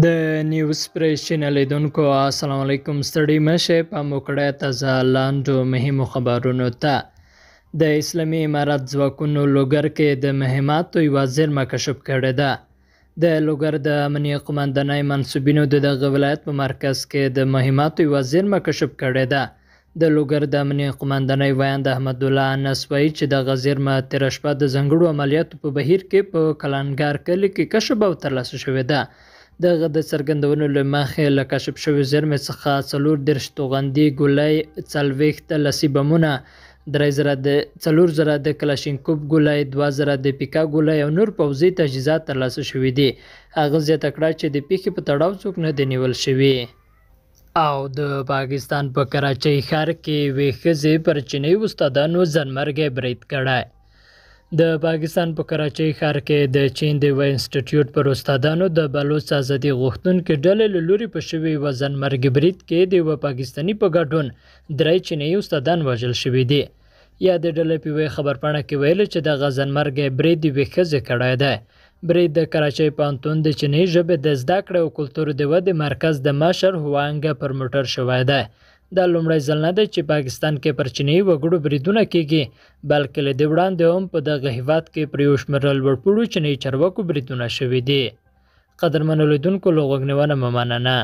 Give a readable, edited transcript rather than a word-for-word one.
د نیوز پریس چینل لیدونکو السلام علیکم. ستړي مشه په موکړه تازه لاندو مهمو خبرونو ته. د اسلامي امارات ځواکونو لوګر کې د مهماتو یوه زیرمه کشف کړې ده. د لوګر د امنیه قماندانۍ منصوبینو د دغه ولایت په مرکز کې د مهماتو یوه زیرمه کشف کړې ده. د لوګر د امنیه قماندانۍ ویاند احمد الله انس وایي چې دغه زیرمه تېره شپه د ځانګړو عملیاتو په بهیر کې په کلانګار کلي کې کشف او ترلاسه شوې ده. دغه د څرګندونو له مخې له کشف شوې زیرمې څخه 34 توغندي ګولۍ، 40 لاسي بمونه، 3000 د کلاشینکوف ګولۍ، 2000 د پیکا ګولۍ او نور پوځي تجهیزات ترلاسه شوي دي. هغه زیاته کړه چې د پیښې په تړاو څوک نه دی نیول شوي. او د پاکستان په کراچۍ ښار کې یوې ښځې پر چیني استادانو ځانمرګی برید کړی. د پاکستان په کراچۍ ښار کې د چین د یوه انسټیټیوټ پر استادانو د بلوچ ازادي غوښتونکې ډلې له لوري په شوي یوه ځانمرګي برید کې د یوه پاکستاني په ګډون 3 چینایي استادان وژل شوي دي. یادې ډلې په یوې خبرپاڼه کې ویلي چې دغه ځانمرګی برید یوې ښځې کړی دی. برید د کراچۍ پوهنتون د چینایي ژبې د زده کړې او کلتور د ودې مرکز د مشر هوانګ پر موټر شوی دی. دا لومړی ځل نه دی چې پاکستان کې پر چینایي وګړو بریدونه کیږي، بلکې له دې وړاندې هم په دغه هیواد کې پر یو شمېر لوړپوړو چینایي چارواکو بریدونه شوي دي. قدرمنو لیدونکو له غوږ نیونه مو مننه.